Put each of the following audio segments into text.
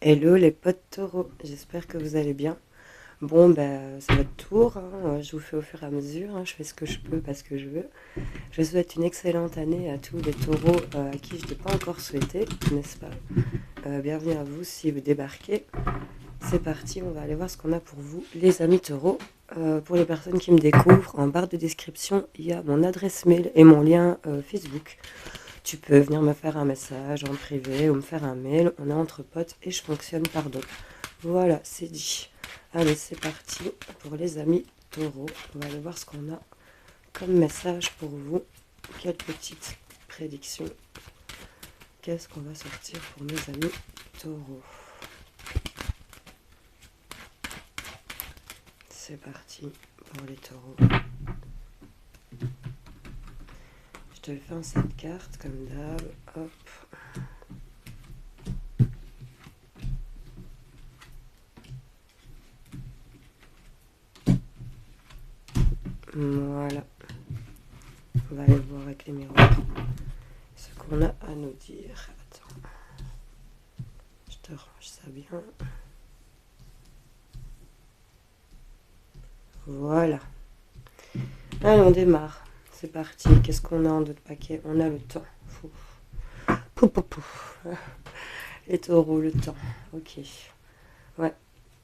Hello les potes taureaux, j'espère que vous allez bien. Bon, c'est votre tour, hein. Je vous fais au fur et à mesure, hein. Je fais ce que je peux parce que je veux. Je souhaite une excellente année à tous les taureaux à qui je n'ai pas encore souhaité, n'est-ce pas? Bienvenue à vous si vous débarquez. C'est parti, on va aller voir ce qu'on a pour vous, les amis taureaux. Pour les personnes qui me découvrent, en barre de description, il y a mon adresse mail et mon lien Facebook. Tu peux venir me faire un message en privé ou me faire un mail. On est entre potes et je fonctionne par don. Voilà, c'est dit. Allez, c'est parti pour les amis taureaux. On va aller voir ce qu'on a comme message pour vous. Quelles petites prédictions. Qu'est-ce qu'on va sortir pour mes amis taureaux? C'est parti pour les taureaux. Je te le fais en 7 cartes comme d'hab. Hop. Voilà. On va aller voir avec les miroirs ce qu'on a à nous dire. Attends. Je te range ça bien. Voilà. Allez, on démarre. C'est parti. Qu'est-ce qu'on a en d'autres paquets? On a le temps. Pou, pou, pou. Les taureaux, le temps. Ok. Ouais.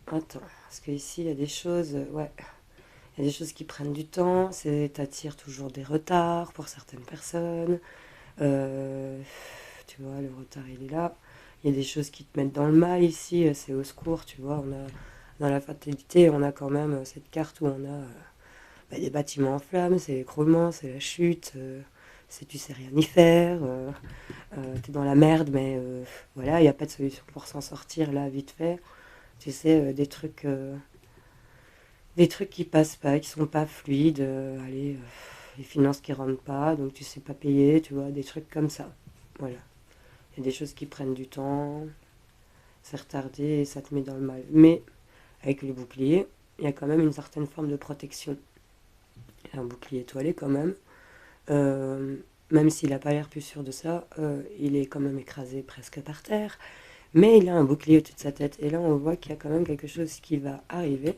Attends. Parce qu'ici, il y a des choses. Ouais. Il y a des choses qui prennent du temps. T'attires toujours des retards pour certaines personnes. Tu vois, le retard, il est là. Il y a des choses qui te mettent dans le mal ici. C'est au secours, tu vois. On a, dans la fatalité, on a quand même cette carte où on a des bâtiments en flammes, c'est l'écroulement, c'est la chute, c'est tu sais rien y faire, t'es dans la merde, mais voilà, il n'y a pas de solution pour s'en sortir là, vite fait. Tu sais, des trucs qui passent pas, qui sont pas fluides, allez, les finances qui rentrent pas, donc tu sais pas payer, tu vois, des trucs comme ça. Voilà. Il y a des choses qui prennent du temps, c'est retardé et ça te met dans le mal. Mais avec le bouclier, il y a quand même une certaine forme de protection. Un bouclier étoilé quand même. Euh, Même s'il n'a pas l'air plus sûr de ça, il est quand même écrasé presque par terre. Mais il a un bouclier au-dessus de sa tête. Et là, on voit qu'il y a quand même quelque chose qui va arriver,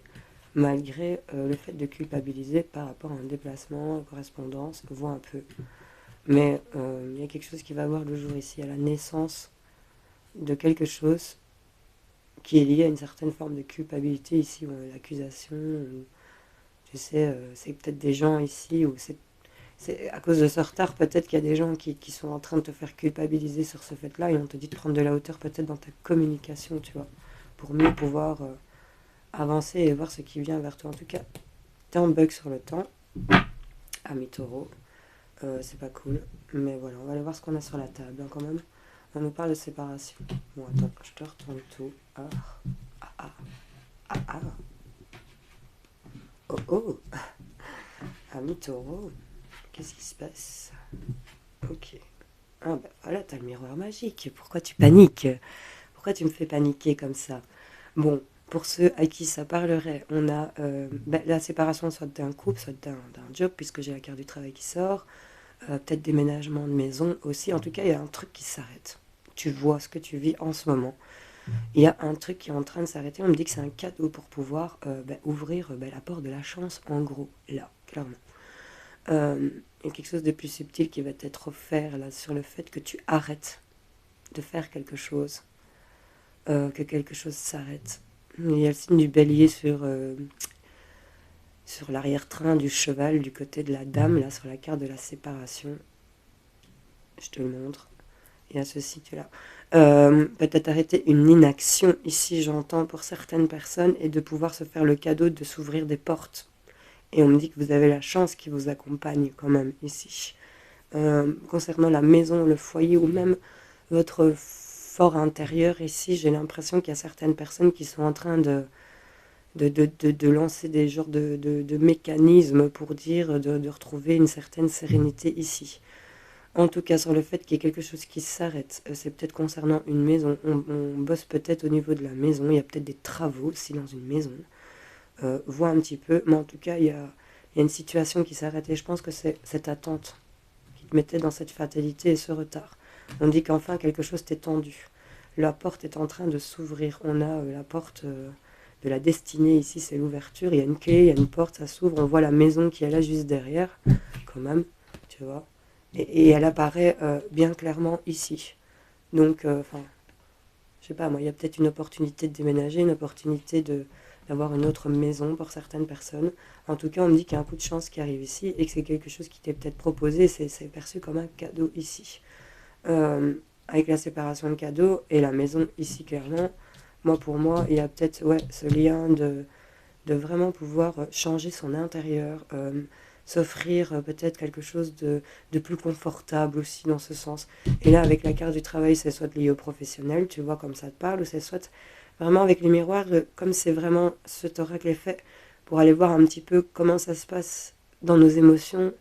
malgré le fait de culpabiliser par rapport à un déplacement, correspondance, voit un peu. Mais il y a quelque chose qui va avoir le jour ici, à la naissance de quelque chose qui est lié à une certaine forme de culpabilité ici, ou l'accusation. Tu sais, c'est peut-être des gens ici où c'est à cause de ce retard, peut-être qu'il y a des gens qui sont en train de te faire culpabiliser sur ce fait-là et on te dit de prendre de la hauteur peut-être dans ta communication, tu vois, pour mieux pouvoir avancer et voir ce qui vient vers toi. En tout cas, t'es en bug sur le temps, ami taureau, c'est pas cool, mais voilà, on va aller voir ce qu'on a sur la table hein, quand même. On nous parle de séparation. Bon, attends, je te retourne tout. Ah, ah, ah, ah, ah. Oh, oh, ami taureau, qu'est-ce qui se passe? Ok. Ah bah voilà, t'as le miroir magique. Pourquoi tu paniques? Pourquoi tu me fais paniquer comme ça? Bon, pour ceux à qui ça parlerait, on a la séparation soit d'un couple, soit d'un job, puisque j'ai la carte du travail qui sort. Peut-être déménagement de maison aussi. En tout cas, il y a un truc qui s'arrête. Tu vois ce que tu vis en ce moment. Il y a un truc qui est en train de s'arrêter. On me dit que c'est un cadeau pour pouvoir ouvrir la porte de la chance, en gros, là, clairement. Il y a quelque chose de plus subtil qui va t'être offert là sur le fait que tu arrêtes de faire quelque chose, que quelque chose s'arrête. Il y a le signe du bélier sur l'arrière-train du cheval du côté de la dame, là sur la carte de la séparation. Je te le montre. Il y a ce site-là. Peut-être arrêter une inaction, ici j'entends pour certaines personnes, et de pouvoir se faire le cadeau de s'ouvrir des portes. Et on me dit que vous avez la chance qui vous accompagne quand même ici. Concernant la maison, le foyer ou même votre fort intérieur ici, j'ai l'impression qu'il y a certaines personnes qui sont en train de lancer des genres de mécanismes pour dire de retrouver une certaine sérénité ici. En tout cas, sur le fait qu'il y ait quelque chose qui s'arrête, c'est peut-être concernant une maison. On bosse peut-être au niveau de la maison. Il y a peut-être des travaux aussi dans une maison. Vois un petit peu. Mais en tout cas, il y a une situation qui s'arrête. Et je pense que c'est cette attente qui te mettait dans cette fatalité et ce retard. On dit qu'enfin quelque chose t'est tendu. la porte est en train de s'ouvrir. On a la porte de la destinée ici, c'est l'ouverture. Il y a une clé, il y a une porte, ça s'ouvre. On voit la maison qui est là juste derrière, quand même, tu vois. Et elle apparaît bien clairement ici. Donc, enfin, je sais pas, moi, il y a peut-être une opportunité de déménager, une opportunité d'avoir une autre maison pour certaines personnes. En tout cas, on me dit qu'il y a un coup de chance qui arrive ici et que c'est quelque chose qui t'est peut-être proposé. C'est perçu comme un cadeau ici. Euh, avec la séparation de cadeaux et la maison ici, clairement, pour moi, il y a peut-être ouais, ce lien de vraiment pouvoir changer son intérieur, s'offrir peut-être quelque chose de plus confortable aussi dans ce sens. Et là, avec la carte du travail, c'est soit lié au professionnel, tu vois, comme ça te parle, ou c'est soit vraiment avec les miroirs, comme c'est vraiment cet oracle est fait, pour aller voir un petit peu comment ça se passe dans nos émotions,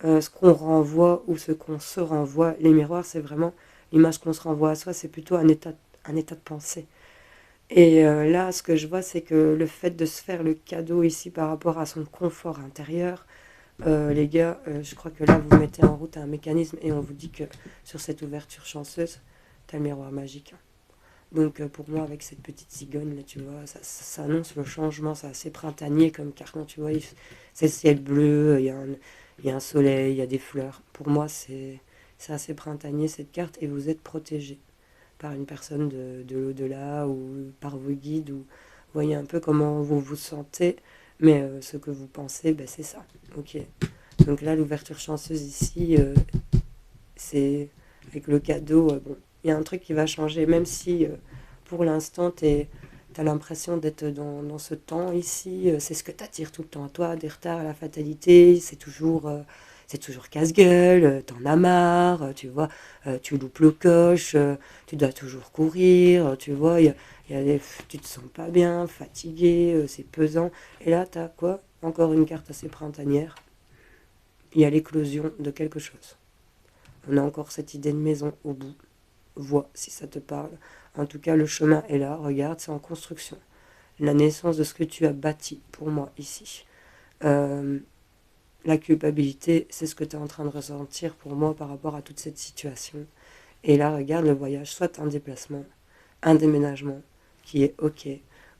ce qu'on renvoie ou ce qu'on se renvoie. Les miroirs, c'est vraiment l'image qu'on se renvoie à soi, c'est plutôt un état de pensée. Et là, ce que je vois, c'est que le fait de se faire le cadeau ici par rapport à son confort intérieur, les gars, je crois que là, vous mettez en route un mécanisme et on vous dit que sur cette ouverture chanceuse, t'as le miroir magique. Donc pour moi, avec cette petite cigogne, là, tu vois, ça annonce le changement, c'est assez printanier comme carton, tu vois, c'est le ciel bleu, il y a un soleil, il y a des fleurs. Pour moi, c'est assez printanier cette carte et vous êtes protégé par une personne de l'au-delà ou par vos guides ou voyez un peu comment vous vous sentez, mais ce que vous pensez, ben, c'est ça. Ok. Donc là, l'ouverture chanceuse ici, c'est avec le cadeau. Bon, il y a un truc qui va changer, même si pour l'instant, t'as l'impression d'être dans ce temps ici. C'est ce que t'attires tout le temps à toi, des retards, la fatalité. C'est toujours casse-gueule, t'en as marre, tu vois, tu loupes le coche, tu dois toujours courir, tu vois, tu te sens pas bien, fatigué, c'est pesant. Et là, t'as quoi? Encore une carte assez printanière. Il y a l'éclosion de quelque chose. On a encore cette idée de maison au bout. Vois si ça te parle. En tout cas, le chemin est là. Regarde, c'est en construction. La naissance de ce que tu as bâti pour moi ici. Euh, la culpabilité, c'est ce que tu es en train de ressentir pour moi par rapport à toute cette situation. Et là, regarde le voyage, soit un déplacement, un déménagement qui est ok,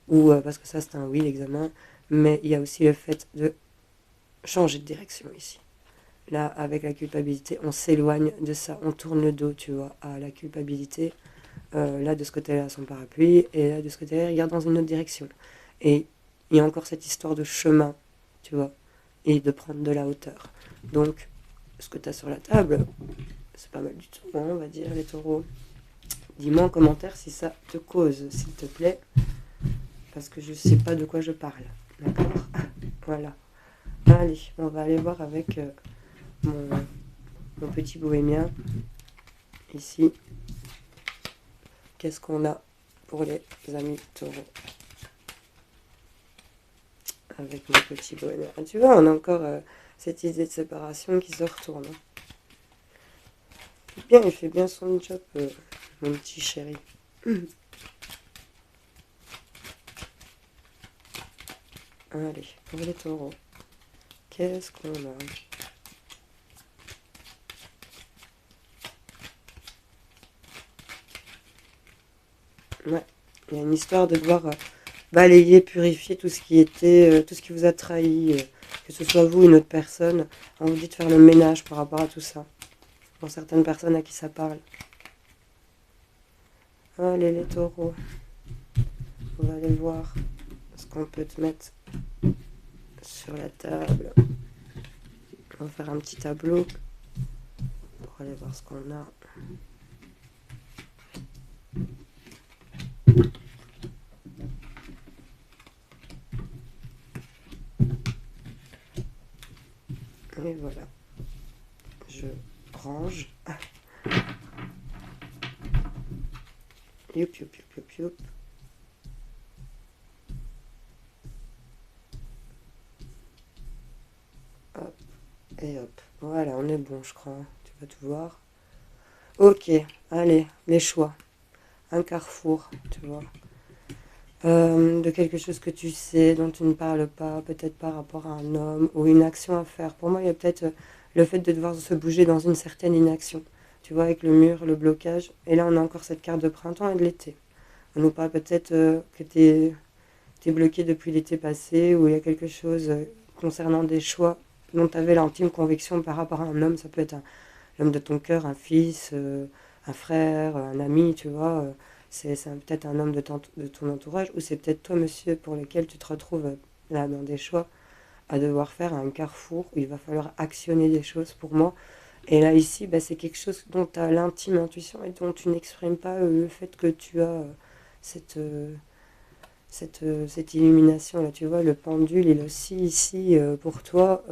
ou parce que ça c'est un oui l'examen, mais il y a aussi le fait de changer de direction ici. Là, avec la culpabilité, on s'éloigne de ça, on tourne le dos, tu vois, à la culpabilité. Là, de ce côté-là, son parapluie, et là, de ce côté-là, il regarde dans une autre direction. Et il y a encore cette histoire de chemin, tu vois, et de prendre de la hauteur. Donc, ce que tu as sur la table, c'est pas mal du tout, hein, on va dire, les taureaux. Dis-moi en commentaire si ça te cause, s'il te plaît, parce que je sais pas de quoi je parle. D'accord? Voilà. Allez, on va aller voir avec mon, mon petit bohémien ici. Qu'est-ce qu'on a pour les amis taureaux avec mon petit bohémien? Ah, tu vois, on a encore cette idée de séparation qui se retourne. Bien, il fait bien son job, mon petit chéri. Allez, pour les taureaux, qu'est-ce qu'on a? Ouais, il y a une histoire de devoir balayer, purifier tout ce qui était, tout ce qui vous a trahi, que ce soit vous ou une autre personne. On vous dit de faire le ménage par rapport à tout ça. Pour certaines personnes à qui ça parle. Allez les taureaux, on va aller voir ce qu'on peut te mettre sur la table. On va faire un petit tableau pour aller voir ce qu'on a. Et voilà. Je range. Youp, youp, youp, youp, youp. Hop. Et hop. Voilà, on est bon, je crois. Tu vas tout voir. Ok, allez, les choix. Un carrefour, tu vois. De quelque chose que tu sais, dont tu ne parles pas, peut-être par rapport à un homme ou une action à faire. Pour moi, il y a peut-être le fait de devoir se bouger dans une certaine inaction. tu vois, avec le mur, le blocage. Et là, on a encore cette carte de printemps et de l'été. On nous parle peut-être que t'es bloqué depuis l'été passé, ou il y a quelque chose concernant des choix dont tu avais l'intime conviction par rapport à un homme. Ça peut être l'homme de ton cœur, un fils, un frère, un ami, tu vois. C'est peut-être un homme de ton entourage, ou c'est peut-être toi, monsieur, pour lequel tu te retrouves là dans des choix à devoir faire un carrefour où il va falloir actionner des choses pour moi. Et là, ici, bah, c'est quelque chose dont tu as l'intime intuition et dont tu n'exprimes pas le fait que tu as cette, cette illumination. Là, tu vois, le pendule, il oscille ici pour toi,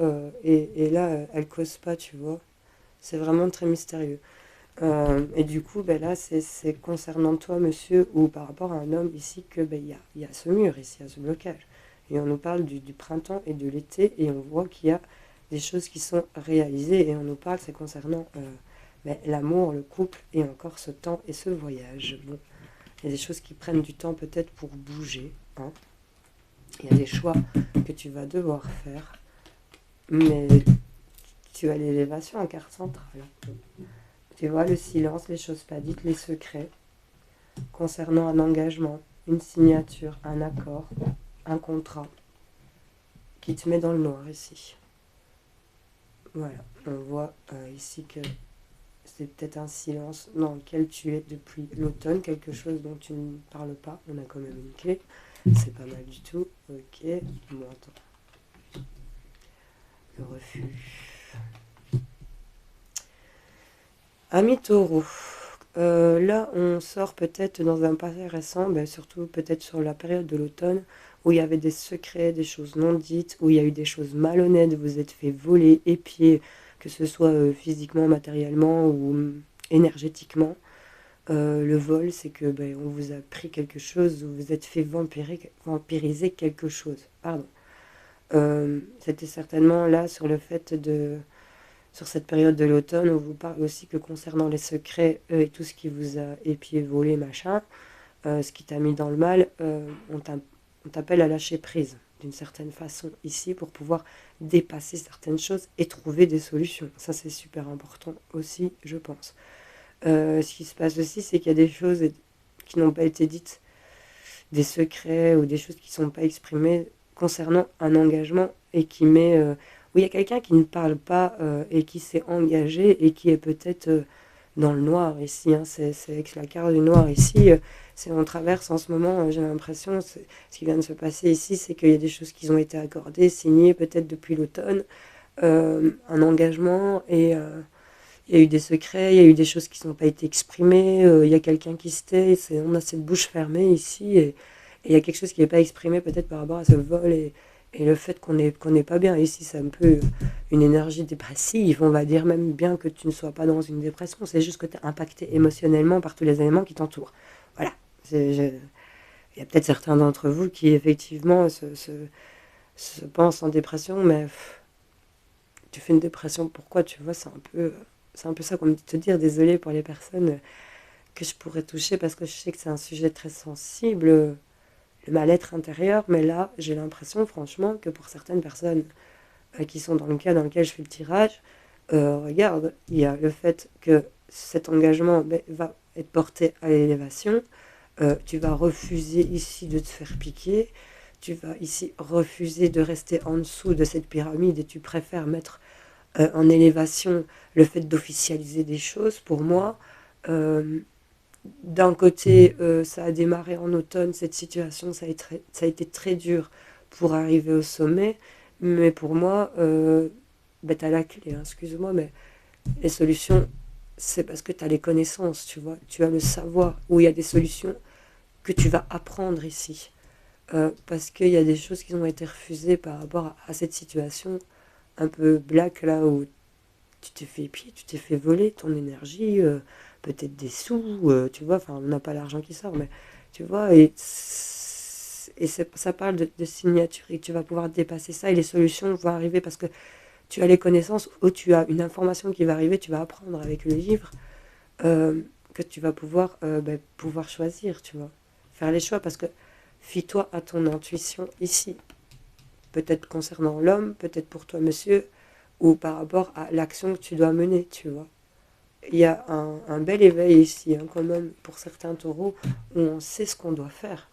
et là, elle cause pas, tu vois. C'est vraiment très mystérieux. Et du coup, ben là, c'est concernant toi, monsieur, ou par rapport à un homme ici, que ben, y a ce mur ici, il y a ce blocage. Et on nous parle du printemps et de l'été, et on voit qu'il y a des choses qui sont réalisées, et on nous parle, c'est concernant ben, l'amour, le couple, et encore ce temps et ce voyage. Bon, il y a des choses qui prennent du temps peut-être pour bouger, hein. Il y a des choix que tu vas devoir faire, mais tu as l'élévation en carte centrale. Tu vois, le silence, les choses pas dites, les secrets concernant un engagement, une signature, un accord, un contrat qui te met dans le noir ici. Voilà, on voit ici que c'est peut-être un silence dans lequel tu es depuis l'automne, quelque chose dont tu ne parles pas. On a quand même une clé, c'est pas mal du tout. Ok, bon, attends. Le refus. Ami Taureau. Là, on sort peut-être dans un passé récent, ben surtout peut-être sur la période de l'automne, où il y avait des secrets, des choses non dites, où il y a eu des choses malhonnêtes, vous êtes fait voler, épier, que ce soit physiquement, matériellement ou énergétiquement. Le vol, c'est que ben, on vous a pris quelque chose, ou vous êtes fait vampiriser quelque chose. Pardon. C'était certainement là sur le fait de sur cette période de l'automne, on vous parle aussi que concernant les secrets et tout ce qui vous a épié, volé, machin, ce qui t'a mis dans le mal, on t'appelle à lâcher prise d'une certaine façon ici pour pouvoir dépasser certaines choses et trouver des solutions. Ça, c'est super important aussi, je pense. Ce qui se passe aussi, c'est qu'il y a des choses qui n'ont pas été dites, des secrets ou des choses qui ne sont pas exprimées concernant un engagement et qui met où il y a quelqu'un qui ne parle pas et qui s'est engagé et qui est peut-être dans le noir ici, hein. C'est avec la carte du noir ici, c'est on traverse en ce moment, j'ai l'impression, ce qui vient de se passer ici, c'est qu'il y a des choses qui ont été accordées, signées peut-être depuis l'automne, un engagement, et il y a eu des secrets, il y a eu des choses qui n'ont pas été exprimées, il y a quelqu'un qui se tait, on a cette bouche fermée ici, et il y a quelque chose qui n'est pas exprimé peut-être par rapport à ce vol, et le fait qu'on n'est pas bien. Ici, c'est un peu une énergie dépressive, on va dire, même bien que tu ne sois pas dans une dépression, c'est juste que tu es impacté émotionnellement par tous les éléments qui t'entourent. Voilà. Il y a peut-être certains d'entre vous qui effectivement se pensent en dépression, mais tu fais une dépression, pourquoi? Tu vois, c'est un peu ça qu'on me dit de te dire. Désolée pour les personnes que je pourrais toucher, parce que je sais que c'est un sujet très sensible, le mal-être intérieur, mais là, j'ai l'impression, franchement, que pour certaines personnes qui sont dans le cas dans lequel je fais le tirage, regarde, il y a le fait que cet engagement va être porté à l'élévation, tu vas refuser ici de te faire piquer, tu vas ici refuser de rester en dessous de cette pyramide, et tu préfères mettre en élévation le fait d'officialiser des choses. Pour moi, euh, d'un côté, ça a démarré en automne, cette situation, ça a été très dur pour arriver au sommet, mais pour moi, tu as la clé, hein, excuse-moi, mais les solutions, c'est parce que tu as les connaissances, tu vois, tu as le savoir, où il y a des solutions que tu vas apprendre ici. Parce qu'il y a des choses qui ont été refusées par rapport à cette situation un peu black, là, où tu t'es fait épier, tu t'es fait voler ton énergie, peut-être des sous, tu vois, enfin on n'a pas l'argent qui sort, mais tu vois, ça parle de signature, et tu vas pouvoir dépasser ça, et les solutions vont arriver parce que tu as les connaissances, ou tu as une information qui va arriver, tu vas apprendre avec le livre, que tu vas pouvoir choisir, tu vois, faire les choix, parce que fie-toi à ton intuition ici, peut-être concernant l'homme, peut-être pour toi monsieur, ou par rapport à l'action que tu dois mener, tu vois. il y a un bel éveil ici, hein, quand même, pour certains taureaux, où on sait ce qu'on doit faire,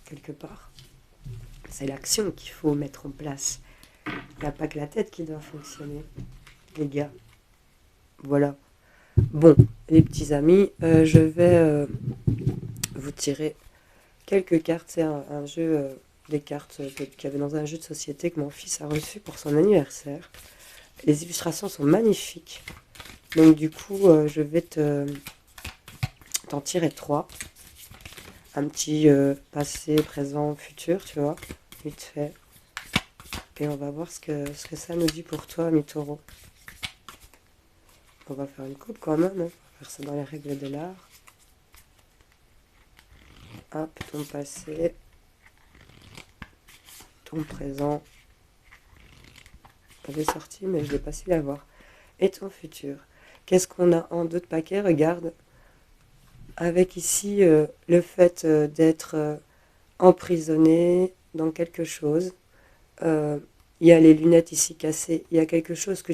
quelque part. C'est l'action qu'il faut mettre en place. Il n'y a pas que la tête qui doit fonctionner, les gars. Voilà. Bon, les petits amis, je vais vous tirer quelques cartes. C'est un jeu, des cartes qu'il y avait dans un jeu de société que mon fils a reçu pour son anniversaire. Les illustrations sont magnifiques. Donc du coup, je vais t'en tirer 3. Un petit passé, présent, futur, tu vois, vite fait. Et on va voir ce que ça nous dit pour toi, mi taureau. On va faire une coupe quand même, hein. On va faire ça dans les règles de l'art. Hop, ton passé, ton présent. J'avais sorti, mais je l'ai pas su l'avoir. Et ton futur. Qu'est-ce qu'on a en d'autres paquets? Regarde. Avec ici le fait d'être emprisonné dans quelque chose. Il y a les lunettes ici cassées. Il y a quelque chose que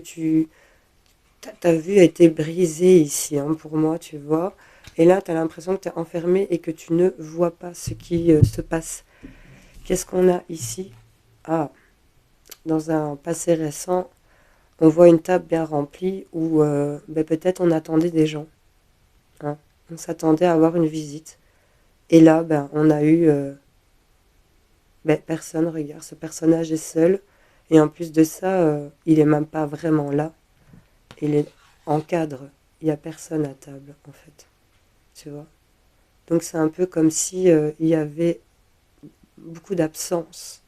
ta vue a été brisée ici, hein, pour moi, tu vois. Et là, tu as l'impression que tu es enfermé et que tu ne vois pas ce qui se passe. Qu'est-ce qu'on a ici? Ah, dans un passé récent, on voit une table bien remplie où ben, peut-être on attendait des gens, hein. On s'attendait à avoir une visite. Et là, ben, on a eu ben, personne, regarde, ce personnage est seul. Et en plus de ça, il est même pas vraiment là. Il est en cadre. Il n'y a personne à table, en fait. Tu vois? Donc c'est un peu comme si il y avait beaucoup d'absence.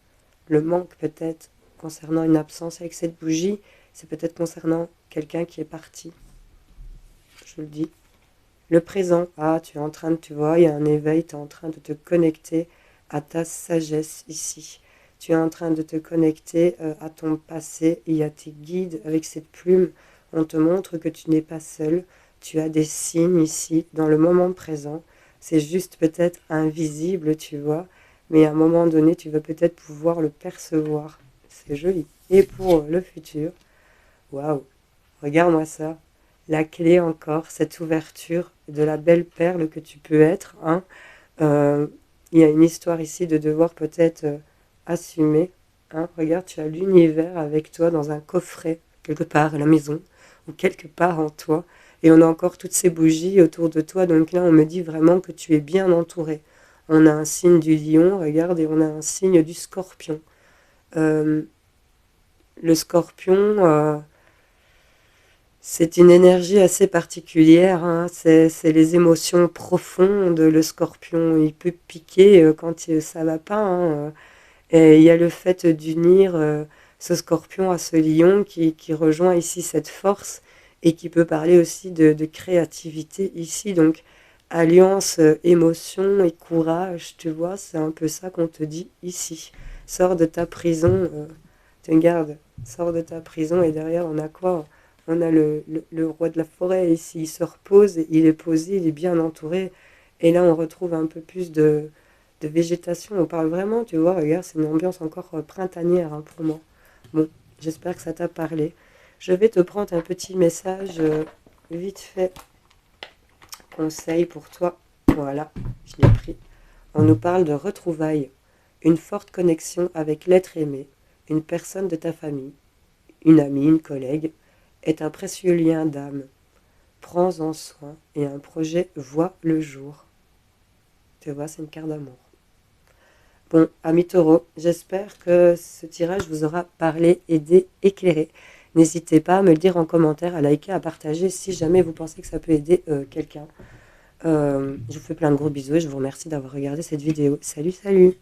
Le manque peut-être concernant une absence avec cette bougie, c'est peut-être concernant quelqu'un qui est parti. Je le dis. Le présent, ah, tu es en train de, tu vois, il y a un éveil, tu es en train de te connecter à ta sagesse ici. Tu es en train de te connecter à ton passé. Il y a tes guides avec cette plume. On te montre que tu n'es pas seul. Tu as des signes ici, dans le moment présent. C'est juste peut-être invisible, tu vois. Mais à un moment donné, tu vas peut-être pouvoir le percevoir. C'est joli. Et pour le futur, waouh, regarde-moi ça. La clé encore, cette ouverture de la belle perle que tu peux être, hein. Euh, il y a une histoire ici de devoir peut-être assumer, hein. Regarde, tu as l'univers avec toi dans un coffret, quelque part à la maison, ou quelque part en toi. Et on a encore toutes ces bougies autour de toi. Donc là, on me dit vraiment que tu es bien entouré. On a un signe du lion, regarde, et on a un signe du scorpion. Euh, le scorpion, c'est une énergie assez particulière, hein. C'est les émotions profondes. Le scorpion, il peut piquer quand ça va pas, hein. Et il y a le fait d'unir ce scorpion à ce lion qui rejoint ici cette force et qui peut parler aussi de créativité ici. Donc, alliance, émotion et courage, tu vois, c'est un peu ça qu'on te dit ici. Sors de ta prison, te garde, sors de ta prison. Et derrière, on a quoi? On a le roi de la forêt ici, il se repose, il est posé, il est bien entouré. Et là, on retrouve un peu plus de végétation. On parle vraiment, tu vois, regarde, c'est une ambiance encore printanière, hein, pour moi. Bon, j'espère que ça t'a parlé. Je vais te prendre un petit message vite fait, conseil pour toi. Voilà, je l'ai pris. On nous parle de retrouvailles, une forte connexion avec l'être aimé, une personne de ta famille, une amie, une collègue, est un précieux lien d'âme. Prends-en soin et un projet voit le jour. Tu vois, c'est une carte d'amour. Bon, amis taureaux, j'espère que ce tirage vous aura parlé, aidé, éclairé. N'hésitez pas à me le dire en commentaire, à liker, à partager si jamais vous pensez que ça peut aider quelqu'un. Je vous fais plein de gros bisous et je vous remercie d'avoir regardé cette vidéo. Salut, salut!